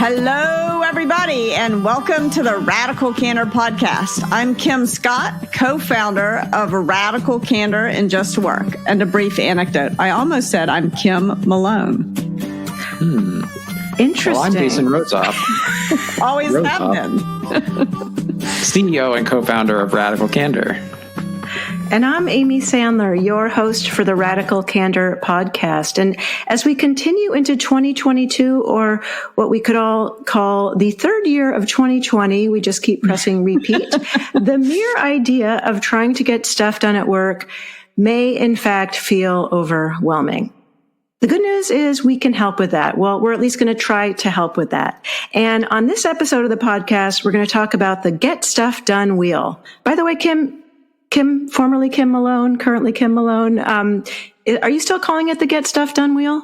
Hello, everybody, and welcome to the Radical Candor Podcast. I'm Kim Scott, co-founder of Radical Candor and Just Work. And a brief anecdote. I almost said I'm Kim Malone. Interesting. Well, I'm Jason Rozoff. Always have been. CEO and co-founder of Radical Candor. And I'm Amy Sandler, your host for the Radical Candor Podcast. And as we continue into 2022, or what we could all call the third year of 2020, we just keep pressing repeat, the mere idea of trying to get stuff done at work may in fact feel overwhelming. The good news is we can help with that. Well, we're at least going to try to help with that. And on this episode of the podcast, we're going to talk about the Get Stuff Done Wheel. By the way, Kim, formerly Kim Malone, currently Kim Malone, are you still calling it the Get Stuff Done Wheel?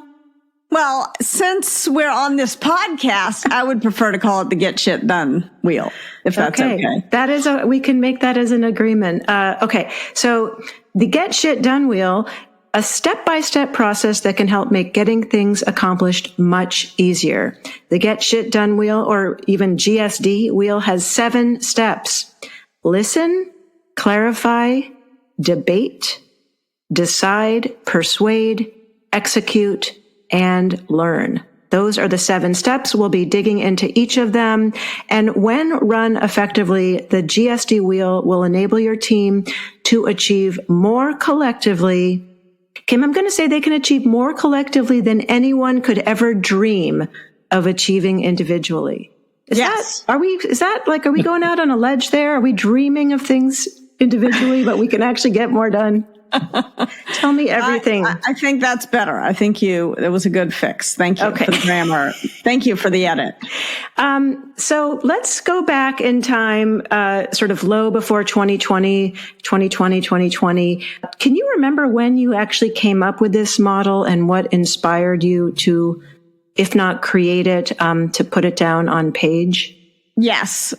Well, since we're on this podcast, I would prefer to call it the Get Shit Done Wheel, if that's okay. That is we can make that as an agreement. Okay. So the Get Shit Done Wheel, a step-by-step process that can help make getting things accomplished much easier. The Get Shit Done Wheel, or even GSD Wheel, has 7 steps. Listen, clarify, debate, decide, persuade, execute, and learn. Those are the 7 steps. We'll be digging into each of them. And when run effectively, the GSD Wheel will enable your team to achieve more collectively. Kim, I'm going to say they can achieve more collectively than anyone could ever dream of achieving individually. Are we going out on a ledge there? Are we dreaming of things individually, but we can actually get more done? Tell me everything. I think that's better. I think it was a good fix. Thank you for the grammar. Thank you for the edit. So let's go back in time, sort of low before 2020. Can you remember when you actually came up with this model and what inspired you to, if not create it, to put it down on page? Yes.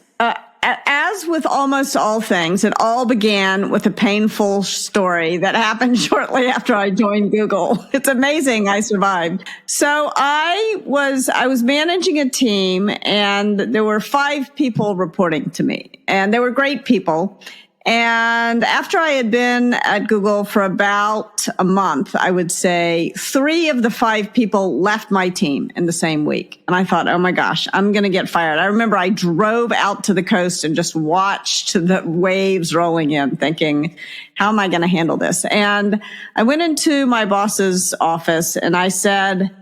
As with almost all things, it all began with a painful story that happened shortly after I joined Google. It's amazing I survived. So I was managing a team, and there were 5 people reporting to me, and they were great people. And after I had been at Google for about a month, I would say 3 of the 5 people left my team in the same week. And I thought, oh my gosh, I'm going to get fired. I remember I drove out to the coast and just watched the waves rolling in, thinking, how am I going to handle this? And I went into my boss's office and I said,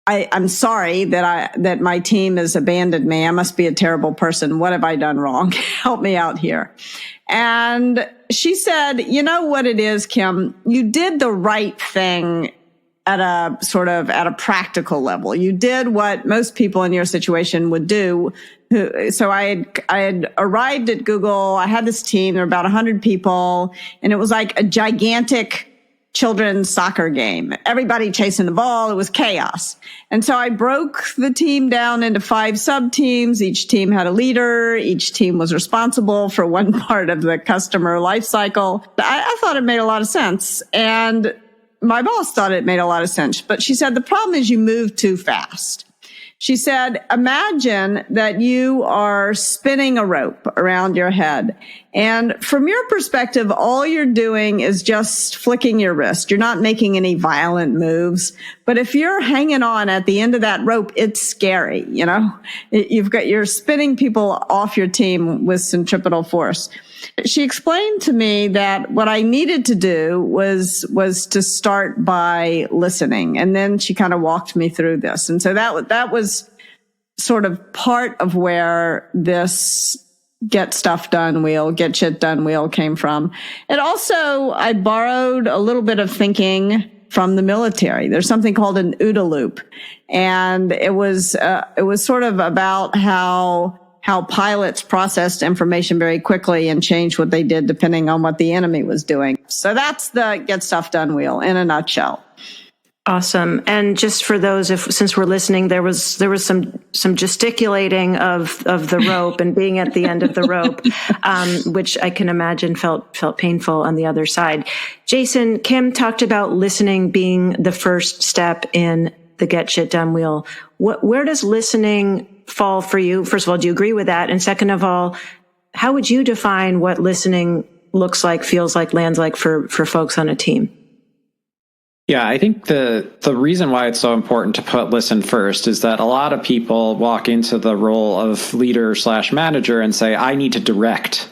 I'm sorry that my team has abandoned me. I must be a terrible person. What have I done wrong? Help me out here. And she said, you know what it is, Kim? You did the right thing at a practical level. You did what most people in your situation would do. So I had arrived at Google. I had this team. There were about 100 people, and it was like a gigantic children's soccer game. Everybody chasing the ball. It was chaos. And so I broke the team down into 5 sub-teams. Each team had a leader. Each team was responsible for one part of the customer life cycle. I thought it made a lot of sense. And my boss thought it made a lot of sense. But she said, the problem is you move too fast. She said, imagine that you are spinning a rope around your head. And from your perspective, all you're doing is just flicking your wrist. You're not making any violent moves. But if you're hanging on at the end of that rope, it's scary. You know, you're spinning people off your team with centripetal force. She explained to me that what I needed to do was to start by listening. And then she kind of walked me through this. And so that was sort of part of where this Get Stuff Done Wheel, Get Shit Done Wheel came from. And also, I borrowed a little bit of thinking from the military. There's something called an OODA loop. And it was sort of about how pilots processed information very quickly and changed what they did depending on what the enemy was doing. So that's the Get Stuff Done Wheel in a nutshell. Awesome. And just for those, since we're listening, there was some gesticulating of the rope and being at the end of the rope, which I can imagine felt painful on the other side. Jason, Kim talked about listening being the first step in the Get Shit Done Wheel. Where does listening fall for you? First of all, do you agree with that? And second of all, how would you define what listening looks like, feels like, lands like for folks on a team? Yeah, I think the reason why it's so important to put listen first is that a lot of people walk into the role of leader/manager and say, I need to direct.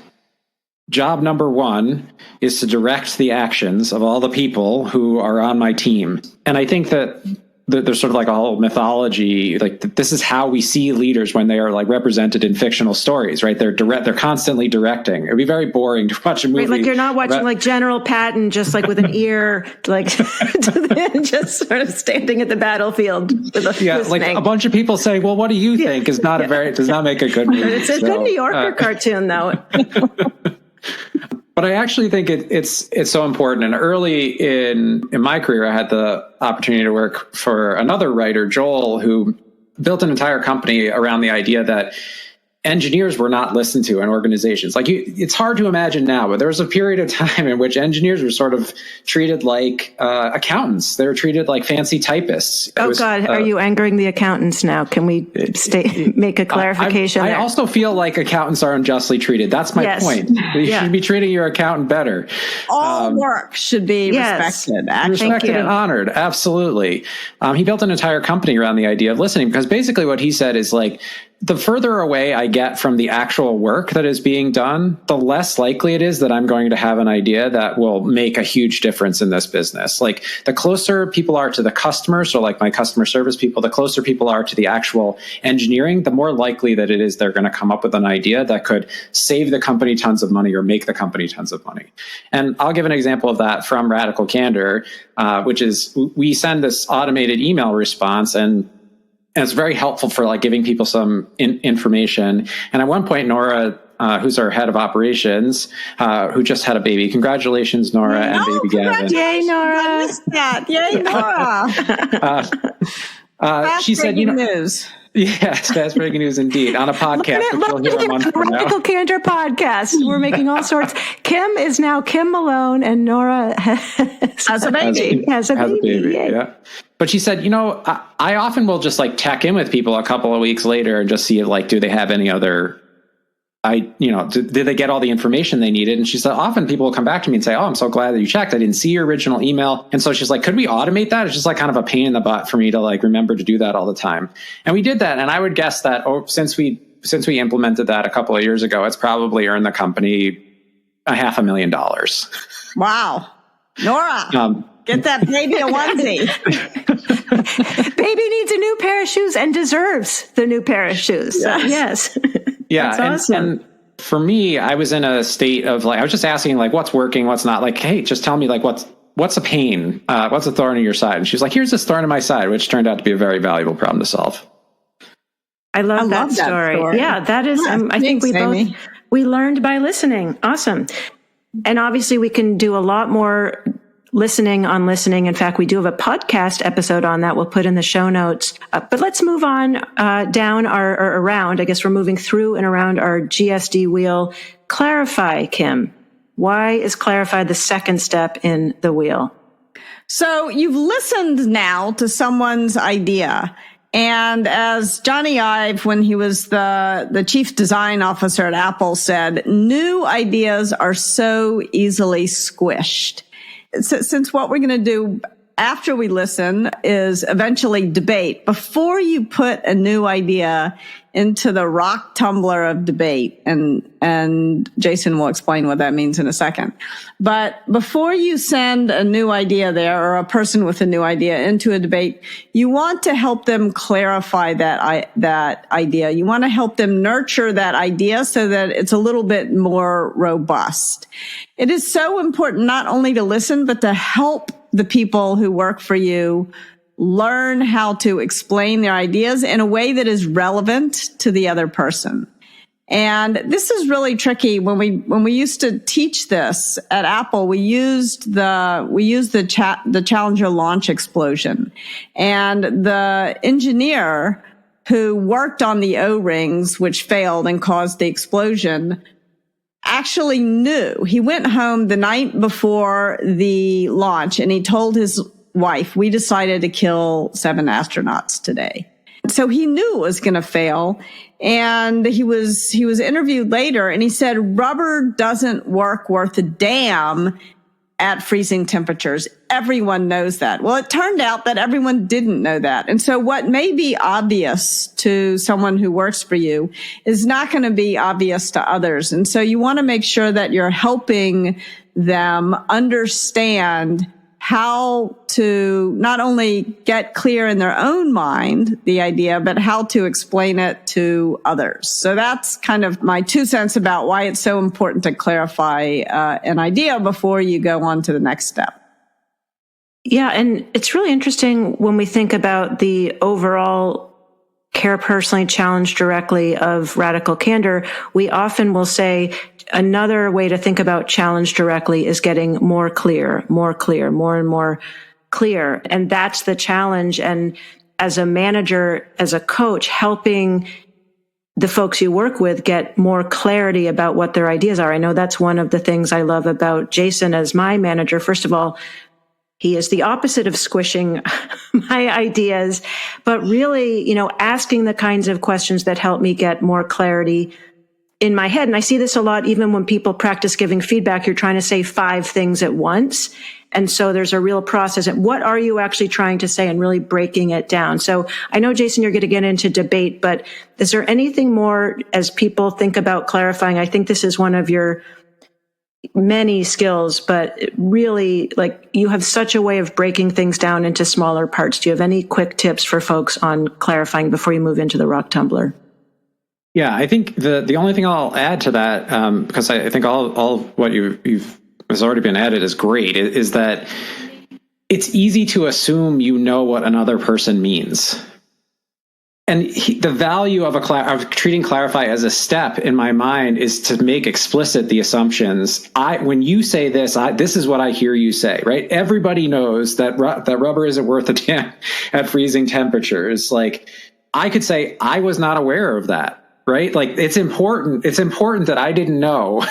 Job number one is to direct the actions of all the people who are on my team. And I think that there's sort of like a whole mythology, like this is how we see leaders when they are like represented in fictional stories, right? They're constantly directing. It'd be very boring to watch a movie. Right, like you're not watching like General Patton just like with an ear, like just sort of standing at the battlefild. Like a bunch of people say, well, what do you think is not does not make a good movie. It's a good New Yorker cartoon though. But I actually think it's so important. And early in my career, I had the opportunity to work for another writer, Joel, who built an entire company around the idea that engineers were not listened to in organizations. Like it's hard to imagine now, but there was a period of time in which engineers were sort of treated like accountants. They were treated like fancy typists. God, are you angering the accountants now? Can we make a clarification? I also feel like accountants are unjustly treated. That's my point. You should be treating your accountant better. All work should be respected. Respected and honored. Absolutely. He built an entire company around the idea of listening, because basically what he said is like, the further away I get from the actual work that is being done, the less likely it is that I'm going to have an idea that will make a huge difference in this business. Like the closer people are to the customer, so like my customer service people, the closer people are to the actual engineering, the more likely that it is they're going to come up with an idea that could save the company tons of money or make the company tons of money. And I'll give an example of that from Radical Candor, which is we send this automated email response, and it's very helpful for like giving people some information. And at one point, Nora, who's our head of operations, who just had a baby. Congratulations, Nora, and baby Gavin. Yay, Nora. Yay, Nora. She said, news. Yes, that's breaking news indeed. On a podcast, which you'll hear a month from now. Radical Candor Podcast. We're making all sorts. Kim is now Kim Malone, and Nora has a baby. Has a baby. Yeah. But she said, I often will just like check in with people a couple of weeks later and just see like, do they have any other, did they get all the information they needed? And she said, often people will come back to me and say, oh, I'm so glad that you checked. I didn't see your original email. And so she's like, could we automate that? It's just like kind of a pain in the butt for me to like remember to do that all the time. And we did that. And I would guess that since we implemented that a couple of years ago, it's probably earned the company $500,000. Wow. Nora. Get that baby a onesie. Baby needs a new pair of shoes and deserves the new pair of shoes. Yes. Yeah. That's awesome. And for me, I was in a state of like, I was just asking like, what's working, what's not. Like, hey, just tell me like, what's a pain? What's a thorn in your side? And she's like, here's this thorn in my side, which turned out to be a very valuable problem to solve. I love that story. Yeah, that is, I think we learned by listening. Awesome. And obviously we can do a lot more listening on listening. In fact, we do have a podcast episode on that we'll put in the show notes. But let's move on down or around. I guess we're moving through and around our GSD wheel. Clarify, Kim. Why is clarify the second step in the wheel? So you've listened now to someone's idea. And as Johnny Ive, when he was the chief design officer at Apple, said, new ideas are so easily squished. Since what we're going to do after we listen is eventually debate, before you put a new idea into the rock tumbler of debate, and Jason will explain what that means in a second. But before you send a new idea there, or a person with a new idea into a debate, you want to help them clarify that idea. You want to help them nurture that idea so that it's a little bit more robust. It is so important not only to listen, but to help the people who work for you learn how to explain their ideas in a way that is relevant to the other person. And this is really tricky. When we used to teach this at Apple, we used the Challenger launch explosion. And the engineer who worked on the O-rings, which failed and caused the explosion, actually knew. He went home the night before the launch and he told his wife, we decided to kill 7 astronauts today. So he knew it was going to fail. And he was interviewed later and he said, rubber doesn't work worth a damn at freezing temperatures. Everyone knows that. Well, it turned out that everyone didn't know that. And so what may be obvious to someone who works for you is not going to be obvious to others. And so you want to make sure that you're helping them understand how to not only get clear in their own mind, the idea, but how to explain it to others. So that's kind of my 2 cents about why it's so important to clarify an idea before you go on to the next step. Yeah, and it's really interesting when we think about the overall care personally, challenge directly of radical candor. We often will say another way to think about challenge directly is getting more clear, more and more clear. And that's the challenge. And as a manager, as a coach, helping the folks you work with get more clarity about what their ideas are. I know that's one of the things I love about Jason as my manager. First of all, he is the opposite of squishing my ideas, but really, asking the kinds of questions that help me get more clarity in my head. And I see this a lot, even when people practice giving feedback, you're trying to say 5 things at once. And so there's a real process. And what are you actually trying to say and really breaking it down? So I know, Jason, you're going to get into debate, but is there anything more as people think about clarifying? I think this is one of your many skills, but really, you have such a way of breaking things down into smaller parts. Do you have any quick tips for folks on clarifying before you move into the rock tumbler? Yeah, I think the only thing I'll add to that, because I think all what you've has already been added is great, is that it's easy to assume you know what another person means. And the value of treating clarify as a step in my mind is to make explicit the assumptions. When you say this, this is what I hear you say, right? Everybody knows that rubber isn't worth a damn at freezing temperatures. I could say I was not aware of that, right? It's important. It's important that I didn't know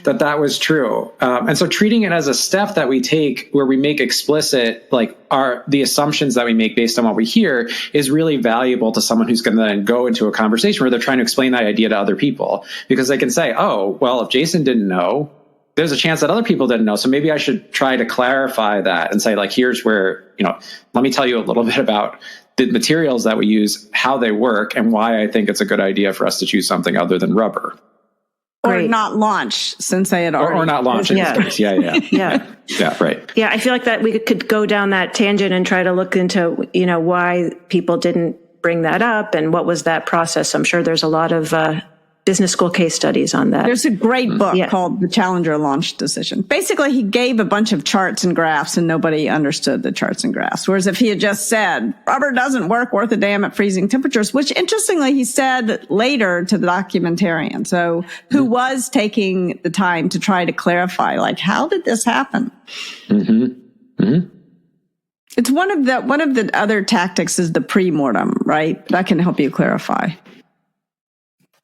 that was true. And so treating it as a step that we take where we make explicit, the assumptions that we make based on what we hear is really valuable to someone who's going to then go into a conversation where they're trying to explain that idea to other people, because they can say, oh, well, if Jason didn't know, there's a chance that other people didn't know. So maybe I should try to clarify that and say, here's where, let me tell you a little bit about the materials that we use, how they work, and why I think it's a good idea for us to choose something other than rubber. Or not launch, since they had already. Or not launch in this case. Yeah. Yeah, right. Yeah, I feel like that we could go down that tangent and try to look into, why people didn't bring that up and what was that process. I'm sure there's a lot of business school case studies on that. There's a great book called The Challenger Launch Decision. Basically, he gave a bunch of charts and graphs and nobody understood the charts and graphs. Whereas if he had just said, rubber doesn't work worth a damn at freezing temperatures, which interestingly, he said later to the documentarian. So who was taking the time to try to clarify, how did this happen? Mm-hmm. Mm-hmm. It's one of the other tactics is the pre-mortem, right? That can help you clarify.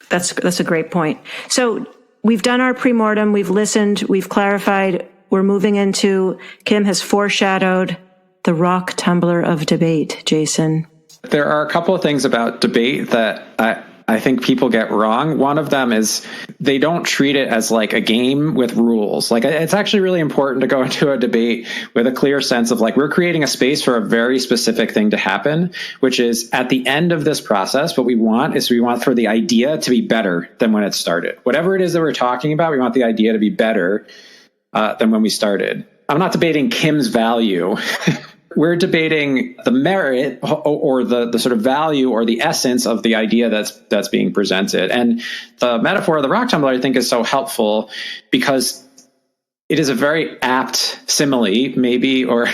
That's a great point. So we've done our pre-mortem, we've listened, we've clarified, we're moving into, Kim has foreshadowed the rock tumbler of debate, Jason. There are a couple of things about debate that I think people get wrong. One of them is they don't treat it as a game with rules. It's actually really important to go into a debate with a clear sense of we're creating a space for a very specific thing to happen, which is at the end of this process, what we want for the idea to be better than when it started. Whatever it is that we're talking about, we want the idea to be better than when we started. I'm not debating Kim's value. We're debating the merit or the sort of value or the essence of the idea that's being presented. And the metaphor of the rock tumbler, I think, is so helpful because it is a very apt simile, maybe, or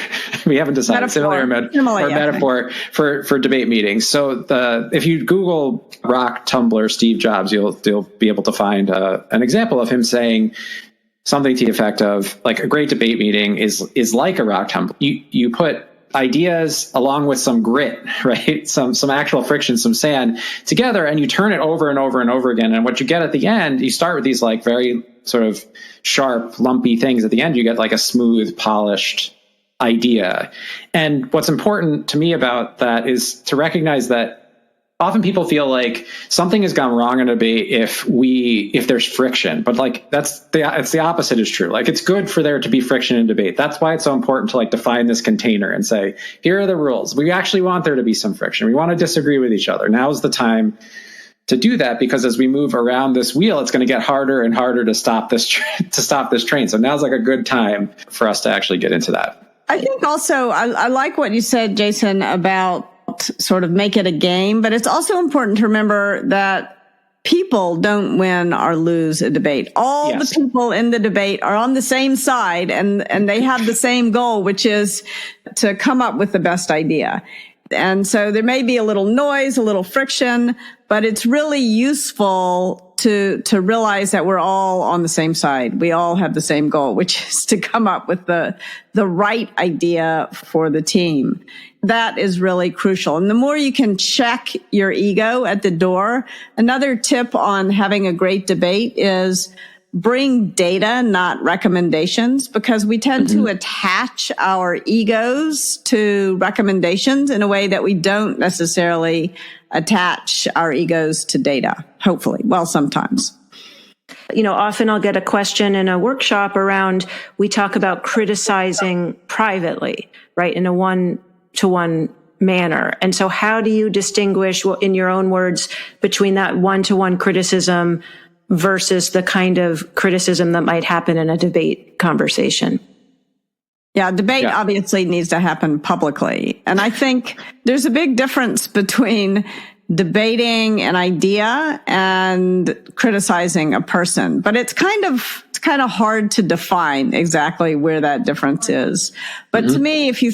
we haven't decided, simile or metaphor for debate meetings. So if you Google rock tumbler Steve Jobs, you'll be able to find an example of him saying something to the effect of a great debate meeting is like a rock tumbler. You put ideas along with some grit, right? Some actual friction, some sand together, and you turn it over and over and over again. And what you get at the end, you start with these very sort of sharp, lumpy things. At the end, you get a smooth, polished idea. And what's important to me about that is to recognize that often people feel like something has gone wrong in a debate if there's friction, but like it's the opposite is true. Like it's good for there to be friction in debate. That's why it's so important to like define this container and say, here are the rules. We actually want there to be some friction. We want to disagree with each other. Now's the time to do that, because as we move around this wheel, it's going to get harder and harder to stop this train. So now's like a good time for us to actually get into that. I think also I like what you said, Jason, about sort of make it a game, but it's also important to remember that people don't win or lose a debate. All the people in the debate are on the same side, and they have the same goal, which is to come up with the best idea. And so there may be a little noise, a little friction, but it's really useful to realize that we're all on the same side. We all have the same goal, which is to come up with the right idea for the team. That is really crucial. And the more you can check your ego at the door, another tip on having a great debate is bring data, not recommendations, because we tend to attach our egos to recommendations in a way that we don't necessarily attach our egos to data, hopefully. Well, sometimes. Often I'll get a question in a workshop around, we talk about criticizing privately, right? In a one-to-one manner. And so how do you distinguish, in your own words, between that one-to-one criticism versus the kind of criticism that might happen in a debate conversation? Yeah, debate obviously needs to happen publicly. And I think there's a big difference between debating an idea and criticizing a person. But it's kind of hard to define exactly where that difference is. But to me, if you're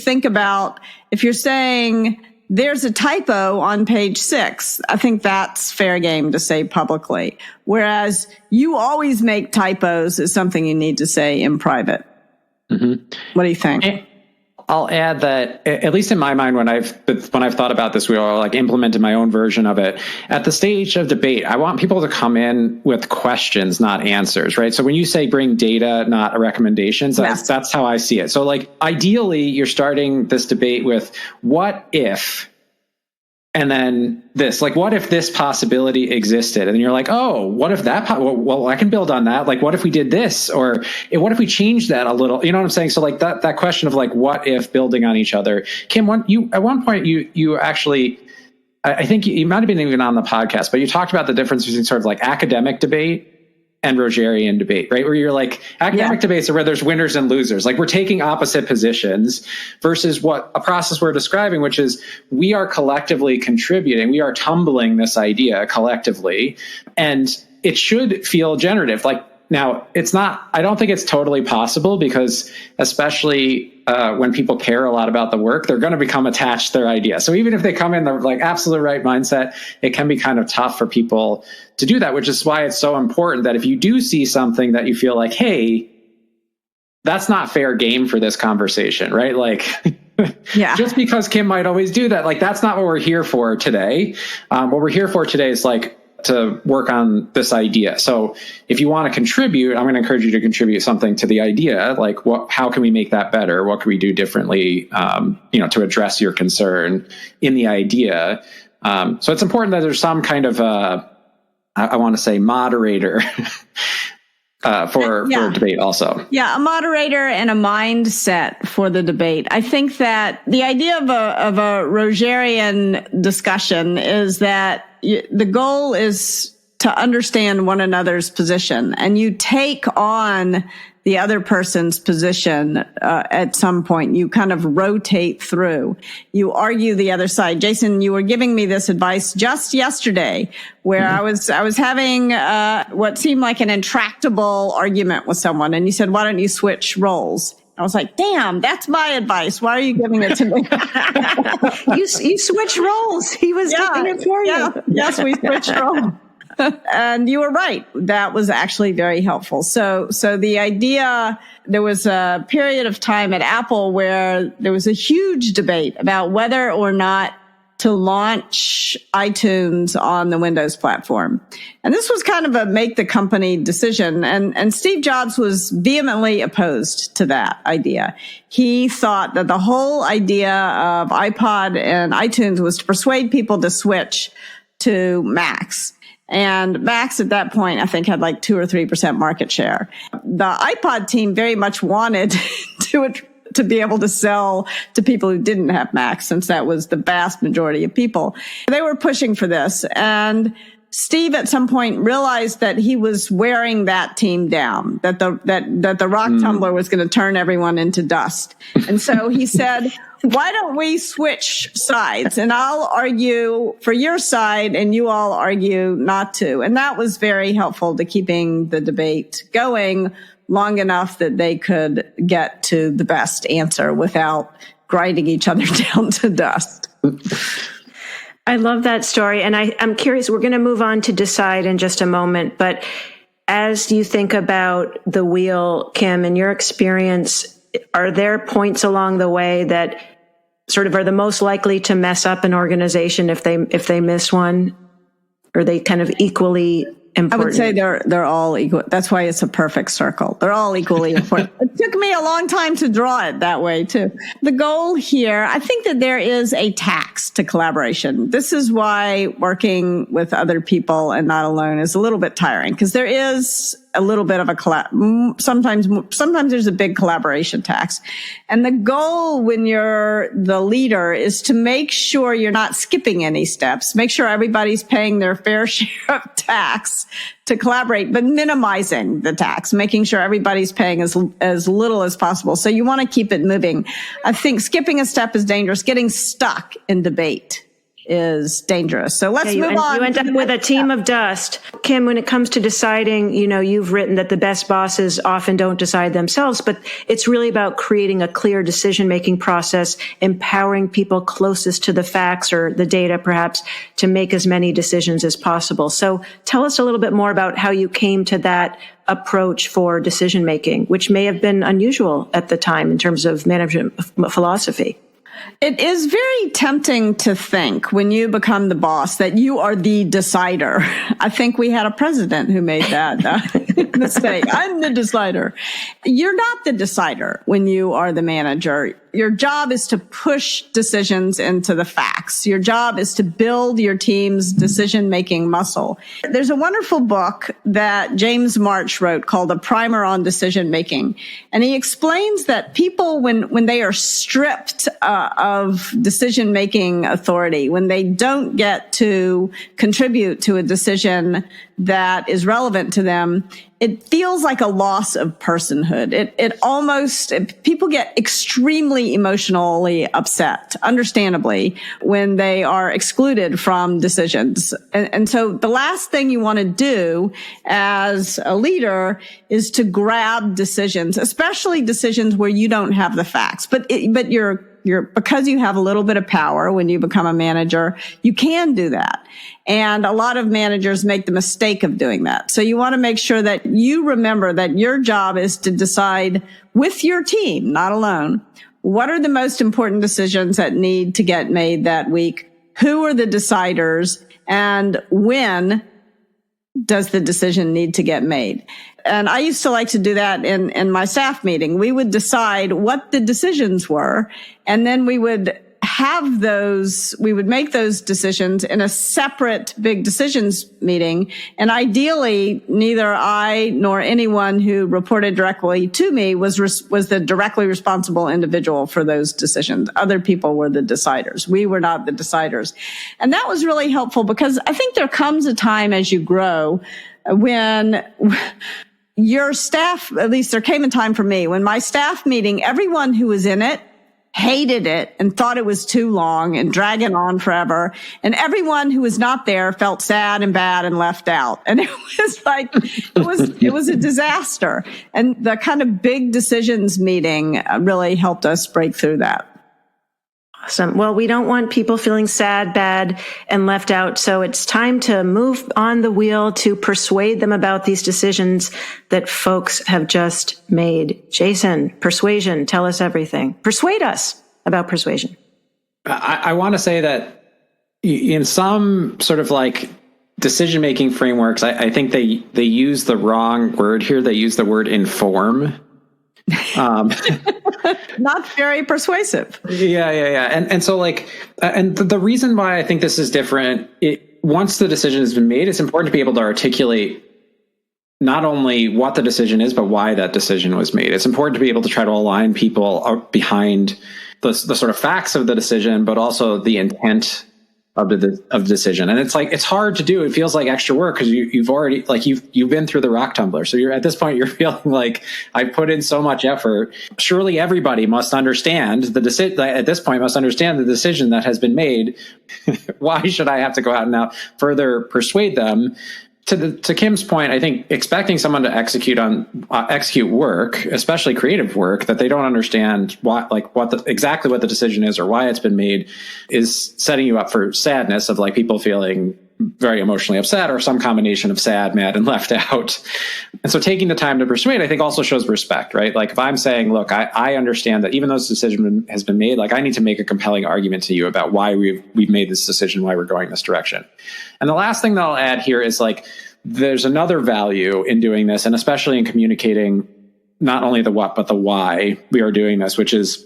saying there's a typo on page 6, I think that's fair game to say publicly. Whereas you always make typos is something you need to say in private. What do you think? I'll add that, at least in my mind, when I've thought about this, we all like implemented my own version of it. At the stage of debate, I want people to come in with questions, not answers, right? So when you say bring data, not recommendations, that's how I see it. So like ideally, you're starting this debate with what if, and then this, like, what if this possibility existed? And you're like, oh, what if that? Well, I can build on that. Like, what if we did this? Or what if we changed that a little? You know what I'm saying? So like that question of like, what if, building on each other. Kim, at one point you actually, I think you might have been even on the podcast, but you talked about the difference between sort of like academic debate and Rogerian debate, right? Where you're like, academic debates are where there's winners and losers. Like we're taking opposite positions versus what a process we're describing, which is we are collectively contributing. We are tumbling this idea collectively, and it should feel generative. Like now it's not, I don't think it's totally possible, because especially when people care a lot about the work, they're going to become attached to their idea. So even if they come in the like absolute right mindset, it can be kind of tough for people to do that, which is why it's so important that if you do see something that you feel like, hey, that's not fair game for this conversation, right? Like, just because Kim might always do that, like that's not what we're here for today. What we're here for today is like to work on this idea. So if you want to contribute, I'm going to encourage you to contribute something to the idea. Like how can we make that better? What can we do differently, to address your concern in the idea? So it's important that there's some kind of, I want to say moderator for debate also. Yeah, a moderator and a mindset for the debate. I think that the idea of a Rogerian discussion is that the goal is to understand one another's position, and you take on the other person's position at some point. You kind of rotate through. You argue the other side. Jason, you were giving me this advice just yesterday, where I was having what seemed like an intractable argument with someone, and you said, "Why don't you switch roles?" I was like, "Damn, that's my advice. Why are you giving it to me?" You switched roles. He was doing it for you. Yes, we switched roles. And you were right. That was actually very helpful. So the idea, there was a period of time at Apple where there was a huge debate about whether or not to launch iTunes on the Windows platform. And this was kind of a make the company decision. And Steve Jobs was vehemently opposed to that idea. He thought that the whole idea of iPod and iTunes was to persuade people to switch to Macs. And Macs at that point, I think, had like 2 or 3% market share. The iPod team very much wanted to be able to sell to people who didn't have Macs, since that was the vast majority of people. They were pushing for this. And Steve at some point realized that he was wearing that team down, that the rock tumbler was going to turn everyone into dust. And so he said, why don't we switch sides, and I'll argue for your side and you all argue not to. And that was very helpful to keeping the debate going long enough that they could get to the best answer without grinding each other down to dust. I love that story. And I'm curious, we're going to move on to Decide in just a moment. But as you think about the wheel, Kim, in your experience, are there points along the way that sort of are the most likely to mess up an organization if they miss one? Or are they kind of equally important? I would say they're all equal. That's why it's a perfect circle. They're all equally important. It took me a long time to draw it that way too. The goal here, I think that there is a tax to collaboration. This is why working with other people and not alone is a little bit tiring, because there is a little bit of a sometimes there's a big collaboration tax. And the goal when you're the leader is to make sure you're not skipping any steps, make sure everybody's paying their fair share of tax to collaborate, but minimizing the tax, making sure everybody's paying as little as possible. So you want to keep it moving. I think skipping a step is dangerous. Getting stuck in debate is dangerous. So let's move on. You end up with a team of dust. Kim, when it comes to deciding, you've written that the best bosses often don't decide themselves, but it's really about creating a clear decision-making process, empowering people closest to the facts or the data, perhaps, to make as many decisions as possible. So tell us a little bit more about how you came to that approach for decision-making, which may have been unusual at the time in terms of management philosophy. It is very tempting to think when you become the boss that you are the decider. I think we had a president who made that mistake. I'm the decider. You're not the decider when you are the manager. Your job is to push decisions into the facts. Your job is to build your team's decision-making muscle. There's a wonderful book that James March wrote called A Primer on Decision-Making. And he explains that people, when they are stripped of decision-making authority, when they don't get to contribute to a decision that is relevant to them, it feels like a loss of personhood. People get extremely emotionally upset, understandably, when they are excluded from decisions. And so the last thing you want to do as a leader is to grab decisions, especially decisions where you don't have the facts. But because you have a little bit of power when you become a manager, you can do that. And a lot of managers make the mistake of doing that. So you want to make sure that you remember that your job is to decide with your team, not alone, what are the most important decisions that need to get made that week? Who are the deciders? And when does the decision need to get made? And I used to like to do that in my staff meeting. We would decide what the decisions were, and then we would make those decisions in a separate big decisions meeting. And ideally, neither I nor anyone who reported directly to me was the directly responsible individual for those decisions. Other people were the deciders. We were not the deciders. And that was really helpful, because I think there comes a time as you grow when your staff, at least there came a time for me, when my staff meeting, everyone who was in it hated it and thought it was too long and dragging on forever. And everyone who was not there felt sad and bad and left out. And it was like, it was a disaster. And the kind of big decisions meeting really helped us break through that. Awesome. Well, we don't want people feeling sad, bad, and left out. So it's time to move on the wheel to persuade them about these decisions that folks have just made. Jason, persuasion, tell us everything. Persuade us about persuasion. I want to say that in some sort of like decision-making frameworks, I think they use the wrong word here. They use the word inform. Not very persuasive. Yeah. And so like, and the reason why I think this is different, once the decision has been made, it's important to be able to articulate not only what the decision is, but why that decision was made. It's important to be able to try to align people behind the sort of facts of the decision, but also the intent of the decision. And it's like, it's hard to do. It feels like extra work because you've already, like you've been through the rock tumbler. So at this point, you're feeling like I put in so much effort. Surely everybody must understand the decision at this point, must understand the decision that has been made. Why should I have to go out and now further persuade them? To Kim's point, I think expecting someone to execute work, especially creative work, that they don't understand exactly what the decision is or why it's been made, is setting you up for sadness of like people feeling very emotionally upset or some combination of sad, mad, and left out. And so taking the time to persuade, I think, also shows respect, right? Like if I'm saying, look, I understand that even though this decision has been made, like I need to make a compelling argument to you about why we've made this decision, why we're going this direction. And the last thing that I'll add here is like, there's another value in doing this, and especially in communicating not only the what, but the why we are doing this, which is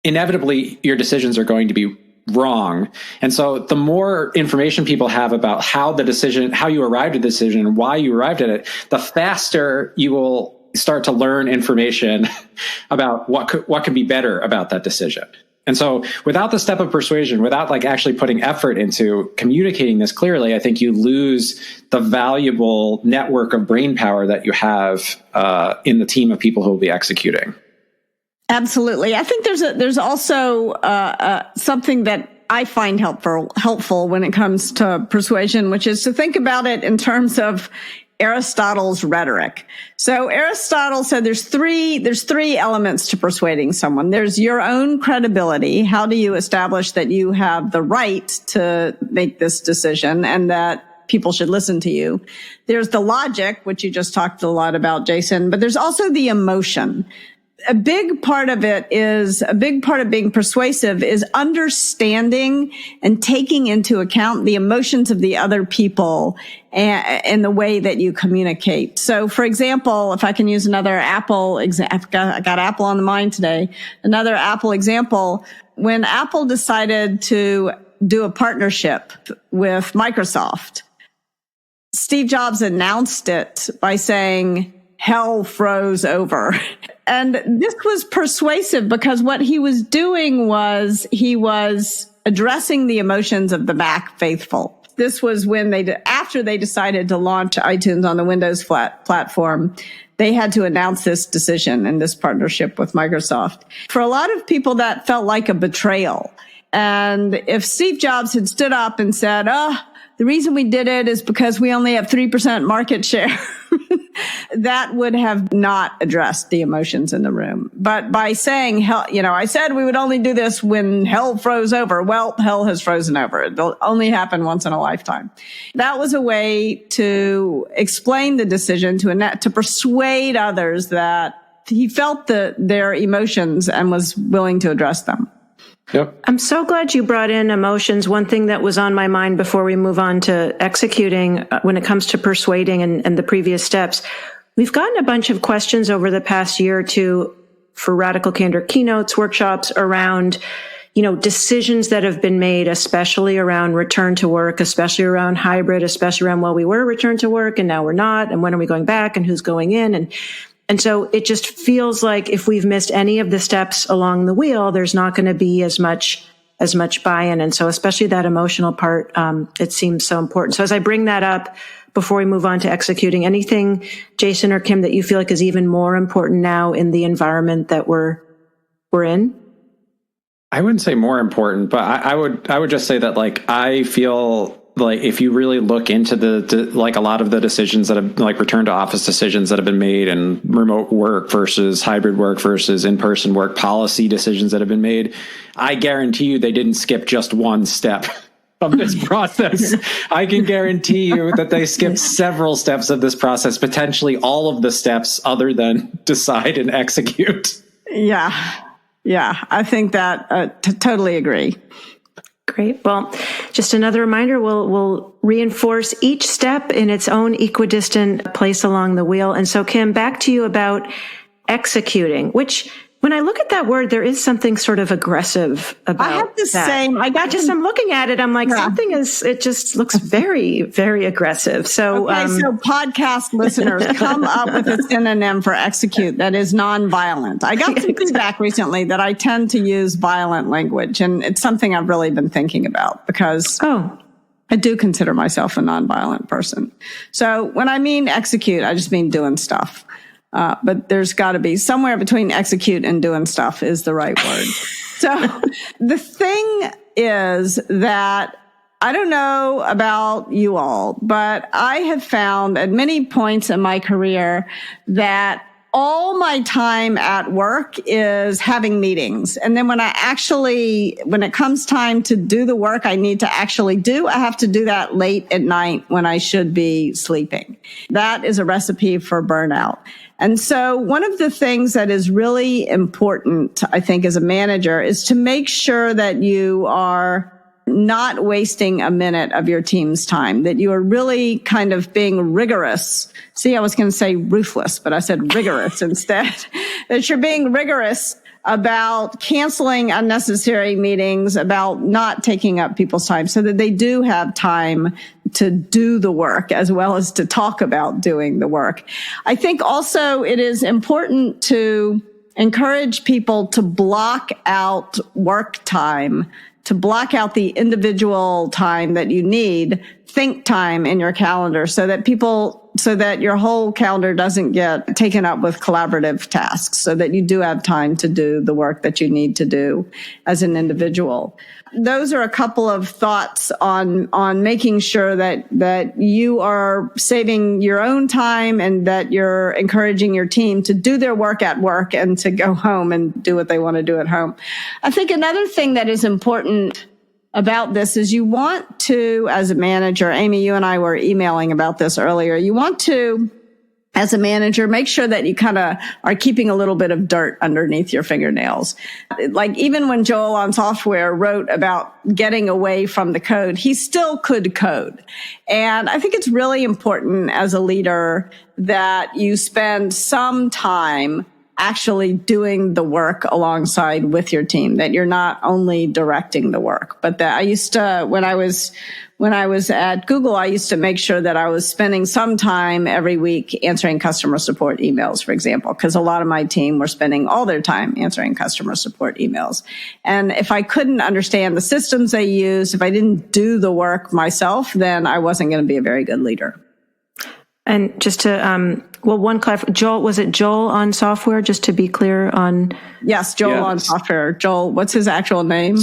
inevitably your decisions are going to be wrong. And so the more information people have about how you arrived at the decision and why you arrived at it, the faster you will start to learn information about what could be better about that decision. And so without the step of persuasion, without like actually putting effort into communicating this clearly, I think you lose the valuable network of brain power that you have in the team of people who will be executing. Absolutely. I think there's also something that I find helpful when it comes to persuasion, which is to think about it in terms of Aristotle's rhetoric. So Aristotle said there's three elements to persuading someone. There's your own credibility. How do you establish that you have the right to make this decision and that people should listen to you? There's the logic, which you just talked a lot about, Jason, but there's also the emotion. A big part of being persuasive is understanding and taking into account the emotions of the other people and the way that you communicate. So, for example, if I can use another Apple example, I got Apple on the mind today. Another Apple example, when Apple decided to do a partnership with Microsoft, Steve Jobs announced it by saying, "Hell froze over." And this was persuasive because what he was doing was he was addressing the emotions of the Mac faithful. This was when after they decided to launch iTunes on the Windows platform, they had to announce this decision and this partnership with Microsoft. For a lot of people, that felt like a betrayal. And if Steve Jobs had stood up and said, the reason we did it is because we only have 3% market share, that would have not addressed the emotions in the room. But by saying, I said we would only do this when hell froze over. Well, hell has frozen over. It'll only happen once in a lifetime. That was a way to explain the decision to persuade others that he felt their emotions and was willing to address them. Yep. I'm so glad you brought in emotions. One thing that was on my mind before we move on to executing when it comes to persuading and the previous steps, we've gotten a bunch of questions over the past year or two for Radical Candor keynotes, workshops around, decisions that have been made, especially around return to work, especially around hybrid, especially around, we were returned to work and now we're not. And when are we going back and who's going in? And so it just feels like if we've missed any of the steps along the wheel, there's not going to be as much buy-in. And so especially that emotional part, it seems so important. So as I bring that up before we move on to executing, anything, Jason or Kim, that you feel like is even more important now in the environment that we're in? I wouldn't say more important, but I would just say that I feel like if you really look into a lot of the decisions that have return to office decisions that have been made and remote work versus hybrid work versus in-person work policy decisions that have been made, I guarantee you they didn't skip just one step of this process. I can guarantee you that they skipped several steps of this process, potentially all of the steps other than decide and execute. Yeah. I think that totally agree. Great. Well, just another reminder, we'll reinforce each step in its own equidistant place along the wheel. And so, Kim, back to you about executing, which when I look at that word, there is something sort of aggressive about I have the that. same. I'm looking at it. I'm like, it just looks very, very aggressive. So, so podcast listeners, come up with a synonym for execute that is nonviolent. I got some feedback recently that I tend to use violent language, and it's something I've really been thinking about because I do consider myself a nonviolent person. So when I mean execute, I just mean doing stuff. But there's got to be somewhere between execute and doing stuff is the right word. So the thing is that I don't know about you all, but I have found at many points in my career that all my time at work is having meetings. And then when it comes time to do the work I need to actually do, I have to do that late at night when I should be sleeping. That is a recipe for burnout. And so one of the things that is really important, I think, as a manager is to make sure that you are not wasting a minute of your team's time, that you are really kind of being rigorous. See, I was going to say ruthless, but I said rigorous instead. That you're being rigorous about canceling unnecessary meetings, about not taking up people's time so that they do have time to do the work as well as to talk about doing the work. I think also it is important to encourage people to block out work time, to block out the individual time that you need, think time in your calendar so that your whole calendar doesn't get taken up with collaborative tasks, so that you do have time to do the work that you need to do as an individual. Those are a couple of thoughts on making sure that you are saving your own time and that you're encouraging your team to do their work at work and to go home and do what they want to do at home. I think another thing that is important about this is you want to, as a manager, Amy, you and I were emailing about this earlier, you want to, as a manager, make sure that you kind of are keeping a little bit of dirt underneath your fingernails. Like even when Joel on Software wrote about getting away from the code, he still could code. And I think it's really important as a leader that you spend some time actually doing the work alongside with your team, that you're not only directing the work, but that I used to, when I was at Google, I used to make sure that I was spending some time every week answering customer support emails, for example, because a lot of my team were spending all their time answering customer support emails. And if I couldn't understand the systems they used, if I didn't do the work myself, then I wasn't going to be a very good leader. And just to, one clarification, Joel, was it Joel on Software? Just to be clear on. Yes, Joel on Software. Joel, what's his actual name?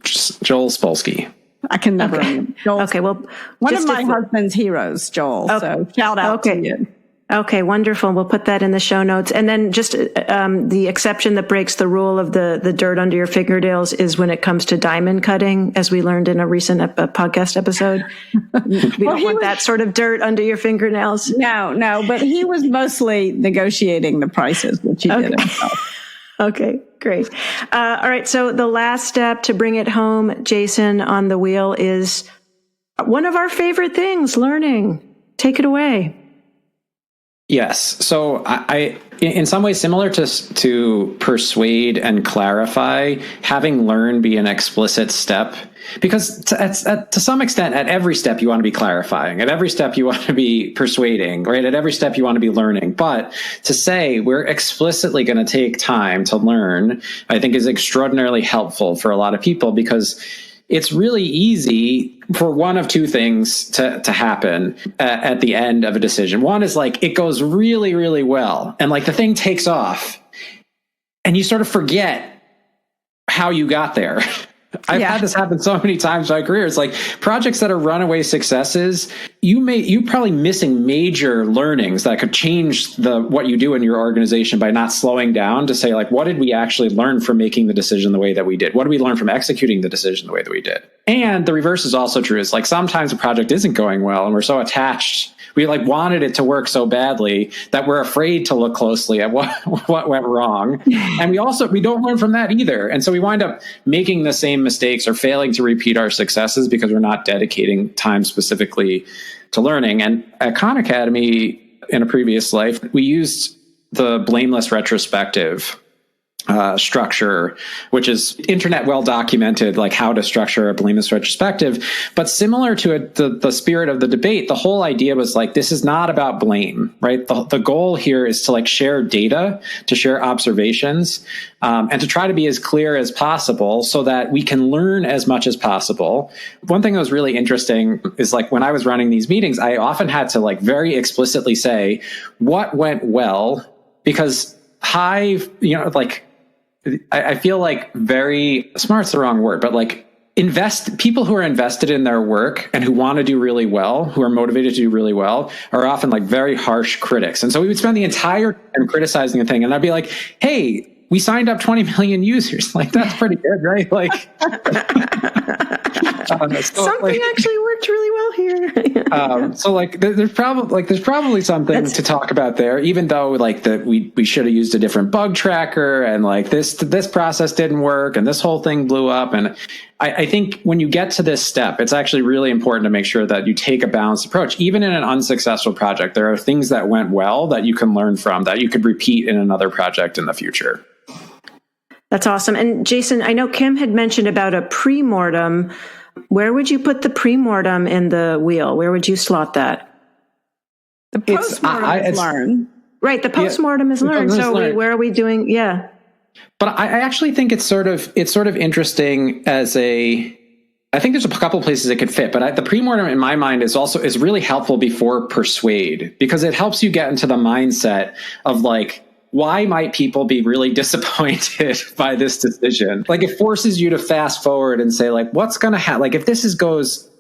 Joel Spolsky. I can never remember. Okay, well, one of my husband's heroes, Joel. Okay. So shout out to you. Okay, wonderful. We'll put that in the show notes. And then just the exception that breaks the rule of the dirt under your fingernails is when it comes to diamond cutting, as we learned in a recent podcast episode. We don't want that sort of dirt under your fingernails. No, but he was mostly negotiating the prices, which he did himself. Okay, great. All right, so the last step to bring it home, Jason, on the wheel is one of our favorite things, learning. Take it away. Yes. So I in some ways similar to persuade and clarify, having learn be an explicit step, because to some extent, at every step you want to be clarifying, at every step you want to be persuading, right? At every step you want to be learning. But to say we're explicitly going to take time to learn, I think is extraordinarily helpful for a lot of people, because it's really easy for one of two things to happen at the end of a decision. One is like, it goes really, really well. And like the thing takes off and you sort of forget how you got there. I've had this happen so many times in my career. It's like projects that are runaway successes, you probably missing major learnings that could change what you do in your organization by not slowing down to say, like, what did we actually learn from making the decision the way that we did? What did we learn from executing the decision the way that we did? And the reverse is also true. It's like sometimes a project isn't going well and we're so attached We like wanted it to work so badly that we're afraid to look closely at what went wrong. And we don't learn from that either. And so we wind up making the same mistakes or failing to repeat our successes because we're not dedicating time specifically to learning. And at Khan Academy in a previous life, we used the blameless retrospective structure, which is internet well documented, like how to structure a blameless retrospective. But similar to it, the spirit of the debate, the whole idea was like, this is not about blame, right? The goal here is to like share data, to share observations, and to try to be as clear as possible so that we can learn as much as possible. One thing that was really interesting is like when I was running these meetings, I often had to like very explicitly say what went well, because I feel like very smart's the wrong word, but like people who are invested in their work and who want to do really well, who are motivated to do really well, are often like very harsh critics. And so we would spend the entire time criticizing a thing, and I'd be like, hey, we signed up 20 million users. Like, that's pretty good, right? Like, something actually worked really well here. So like, there's probably something to talk about there, even though like that we should have used a different bug tracker, and like this process didn't work, and this whole thing blew up. And I think when you get to this step, it's actually really important to make sure that you take a balanced approach. Even in an unsuccessful project, there are things that went well that you can learn from, that you could repeat in another project in the future. That's awesome. And Jason, I know Kim had mentioned about a pre-mortem. Where would you put the pre-mortem in the wheel? Where would you slot that? The post-mortem is learn. Right, the post-mortem is learn. So where are we doing? Yeah. But I actually think it's sort of interesting I think there's a couple places it could fit, but the pre-mortem in my mind is really helpful before Persuade, because it helps you get into the mindset of like, why might people be really disappointed by this decision? Like, it forces you to fast forward and say, like, what's going to happen? Like, if this goes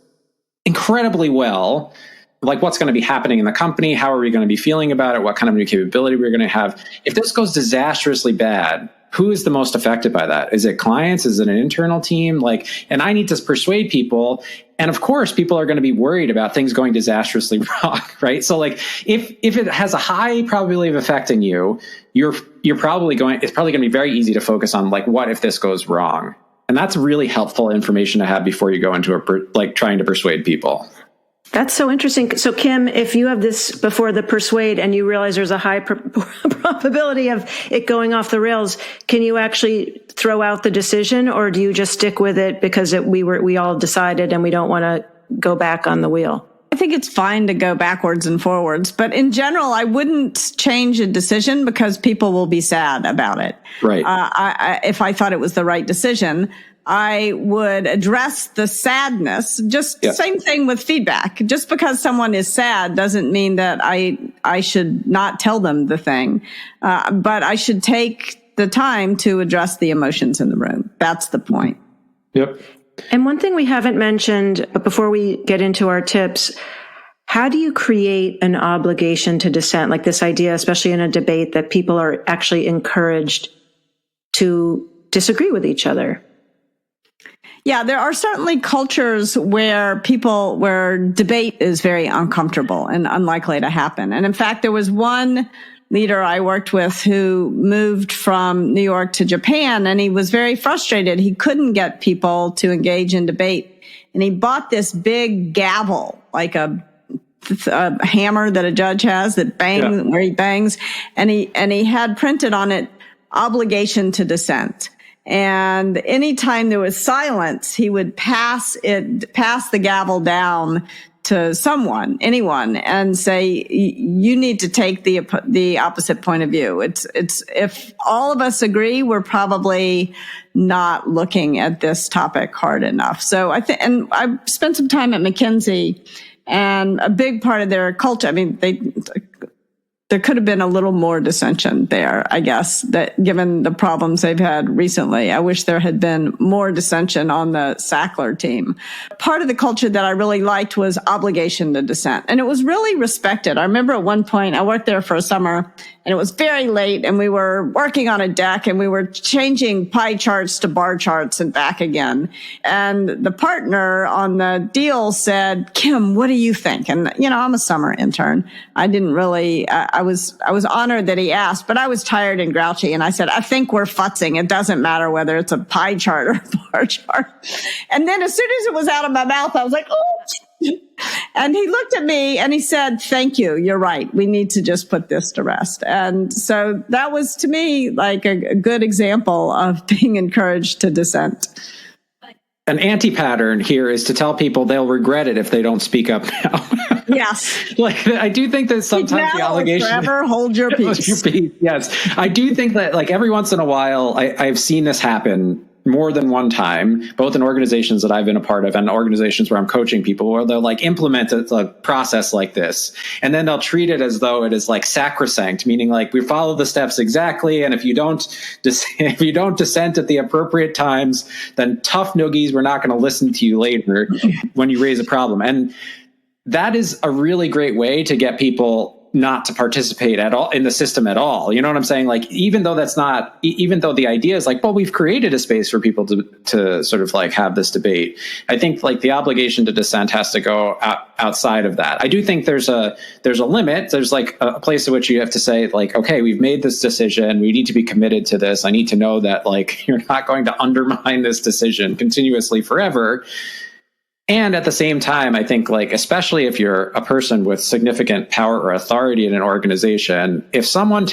incredibly well, like, what's going to be happening in the company? How are we going to be feeling about it? What kind of new capability we're going to have? If this goes disastrously bad, who is the most affected by that? Is it clients? Is it an internal team? Like, and I need to persuade people. And of course, people are going to be worried about things going disastrously wrong, right? So like, if it has a high probability of affecting you, it's probably going to be very easy to focus on like, what if this goes wrong? And that's really helpful information to have before you go into trying to persuade people. That's so interesting. So Kim, if you have this before the Persuade and you realize there's a high probability of it going off the rails, can you actually throw out the decision, or do you just stick with it because we all decided and we don't want to go back on the wheel? I think it's fine to go backwards and forwards, but in general, I wouldn't change a decision because people will be sad about it. Right. If I thought it was the right decision, I would address the sadness. Same thing with feedback. Just because someone is sad doesn't mean that I should not tell them the thing. But I should take the time to address the emotions in the room. That's the point. Yep. And one thing we haven't mentioned, but before we get into our tips, how do you create an obligation to dissent? Like this idea, especially in a debate, that people are actually encouraged to disagree with each other. Yeah, there are certainly cultures where debate is very uncomfortable and unlikely to happen. And in fact, there was one leader I worked with who moved from New York to Japan, and he was very frustrated. He couldn't get people to engage in debate. And he bought this big gavel, like a hammer that a judge has that bangs, where he bangs. And he had printed on it, obligation to dissent. And anytime there was silence, he would pass the gavel down to anyone, and say, you need to take the opposite point of view. It's if all of us agree, we're probably not looking at this topic hard enough. So and I spent some time at McKinsey, and a big part of their culture, I mean, the there could have been a little more dissension there, I guess, that given the problems they've had recently. I wish there had been more dissension on the Sackler team. Part of the culture that I really liked was obligation to dissent. And it was really respected. I remember at one point, I worked there for a summer, and it was very late, and we were working on a deck, and we were changing pie charts to bar charts and back again. And the partner on the deal said, "Kim, what do you think?" And, I'm a summer intern. I didn't really, I was honored that he asked, but I was tired and grouchy. And I said, "I think we're futzing. It doesn't matter whether it's a pie chart or a bar chart." And then as soon as it was out of my mouth, I was like, "Oh." And he looked at me and he said, "Thank you. You're right. We need to just put this to rest." And so that was, to me, like a good example of being encouraged to dissent. An anti-pattern here is to tell people they'll regret it if they don't speak up now. Yes. I do think that sometimes the obligation... Forever hold your peace. Yes. I do think that every once in a while, I've seen this happen more than one time, both in organizations that I've been a part of and organizations where I'm coaching people, where they'll implement a process like this. And then they'll treat it as though it is sacrosanct, meaning we follow the steps exactly. And if you don't dissent at the appropriate times, then tough noogies, we're not going to listen to you later when you raise a problem. And that is a really great way to get people not to participate at all in the system at all. You know what I'm saying? Even though the idea is we've created a space for people to sort of have this debate. I think the obligation to dissent has to go outside of that. I do think there's a limit. There's a place at which you have to say okay, we've made this decision. We need to be committed to this. I need to know that you're not going to undermine this decision continuously forever. And at the same time, I think especially if you're a person with significant power or authority in an organization, if someone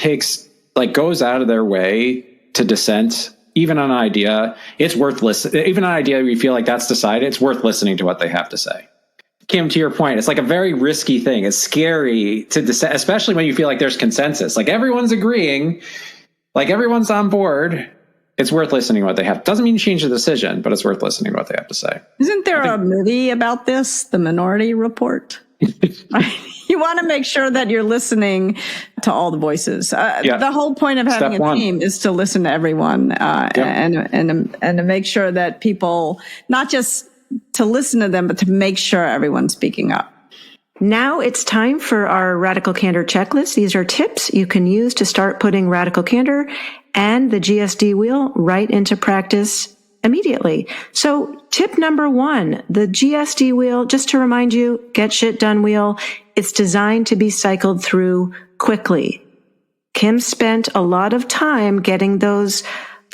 goes out of their way to dissent, even on an idea, it's worth listening. Even an idea where you feel that's decided, it's worth listening to what they have to say. Kim, to your point, it's a very risky thing. It's scary to dissent, especially when you feel there's consensus. Everyone's agreeing, everyone's on board. It's worth listening to what they have. Doesn't mean you change the decision, but it's worth listening to what they have to say. Isn't there a movie about this, The Minority Report? You want to make sure that you're listening to all the voices. The whole point of having a team is to listen to everyone and to make sure that people, not just to listen to them, but to make sure everyone's speaking up. Now it's time for our Radical Candor checklist. These are tips you can use to start putting Radical Candor and the GSD Wheel right into practice immediately. So tip number 1, the GSD Wheel, just to remind you, Get Shit Done Wheel, it's designed to be cycled through quickly. Kim spent a lot of time getting those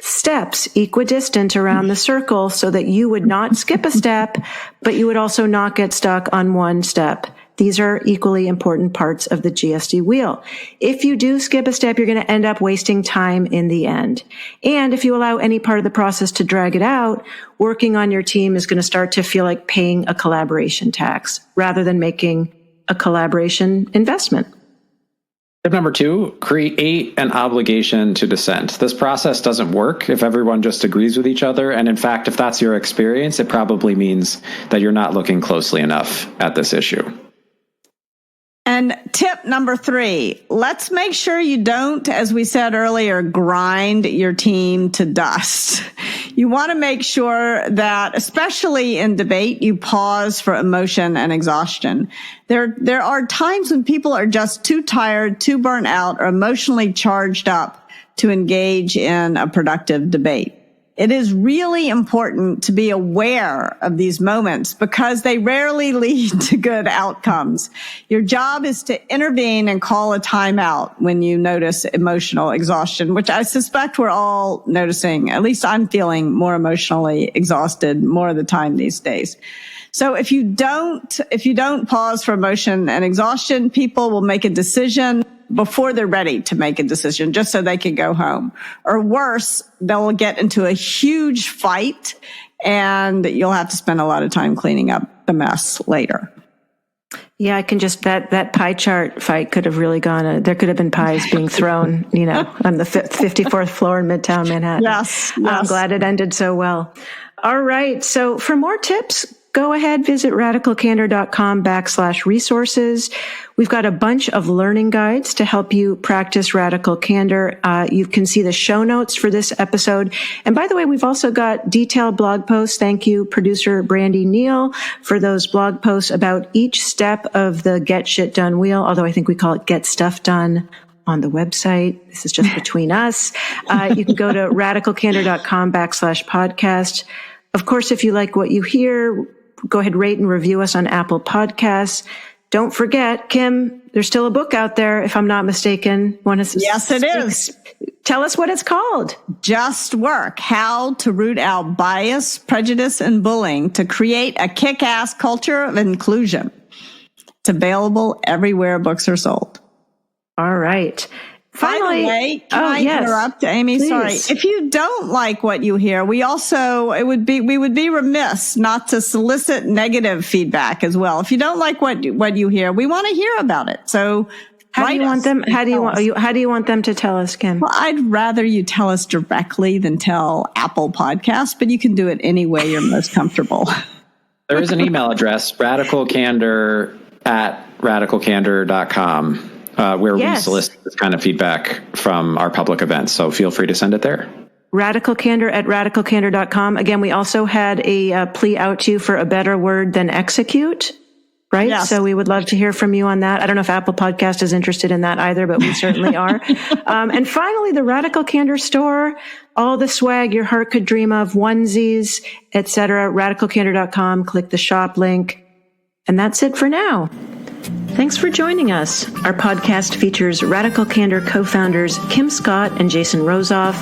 steps equidistant around the circle so that you would not skip a step, but you would also not get stuck on one step. These are equally important parts of the GSD wheel. If you do skip a step, you're going to end up wasting time in the end. And if you allow any part of the process to drag it out, working on your team is going to start to feel like paying a collaboration tax rather than making a collaboration investment. Tip number 2, create an obligation to dissent. This process doesn't work if everyone just agrees with each other. And in fact, if that's your experience, it probably means that you're not looking closely enough at this issue. And tip number 3, let's make sure you don't, as we said earlier, grind your team to dust. You want to make sure that, especially in debate, you pause for emotion and exhaustion. There are times when people are just too tired, too burnt out, or emotionally charged up to engage in a productive debate. It is really important to be aware of these moments because they rarely lead to good outcomes. Your job is to intervene and call a timeout when you notice emotional exhaustion, which I suspect we're all noticing. At least I'm feeling more emotionally exhausted more of the time these days. So if you don't pause for emotion and exhaustion, people will make a decision before they're ready to make a decision, just so they can go home. Or worse, they'll get into a huge fight and you'll have to spend a lot of time cleaning up the mess later. Yeah, I can just, that pie chart fight could have really gone, there could have been pies being thrown, on the 54th floor in Midtown Manhattan. Yes. I'm glad it ended so well. All right. So for more tips, go ahead, visit radicalcandor.com/resources. We've got a bunch of learning guides to help you practice radical candor. You can see the show notes for this episode. And by the way, we've also got detailed blog posts. Thank you, producer Brandy Neal, for those blog posts about each step of the Get Shit Done Wheel, although I think we call it Get Stuff Done on the website. This is just between us. You can go to radicalcandor.com/podcast. Of course, if you like what you hear, go ahead, rate and review us on Apple Podcasts. Don't forget, Kim, there's still a book out there, if I'm not mistaken. Yes, it is. Tell us what it's called. Just Work: How to Root Out Bias, Prejudice, and Bullying to Create a Kick-Ass Culture of Inclusion. It's available everywhere books are sold. All right. Finally, by the way, can I interrupt, Amy? Please. Sorry. If you don't like what you hear, we would be remiss not to solicit negative feedback as well. If you don't like what you hear, we want to hear about it. So how do you want them to tell us, Kim? Well, I'd rather you tell us directly than tell Apple Podcasts, but you can do it any way you're most comfortable. There is an email address, radicalcandor@radicalcandor.com. Where we solicit this kind of feedback from our public events. So feel free to send it there. radicalcandor@radicalcandor.com. Again, we also had a plea out to you for a better word than execute, right? Yes. So we would love to hear from you on that. I don't know if Apple Podcast is interested in that either, but we certainly are. And finally, the Radical Candor store, all the swag your heart could dream of, onesies, etc. radicalcandor.com. Click the shop link. And that's it for now. Thanks for joining us. Our podcast features Radical Candor co-founders Kim Scott and Jason Rosoff,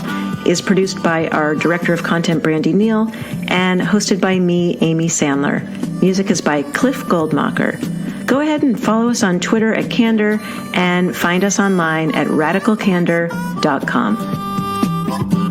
is produced by our Director of Content, Brandy Neal, and hosted by me, Amy Sandler. Music is by Cliff Goldmacher. Go ahead and follow us on Twitter at Candor and find us online at radicalcandor.com.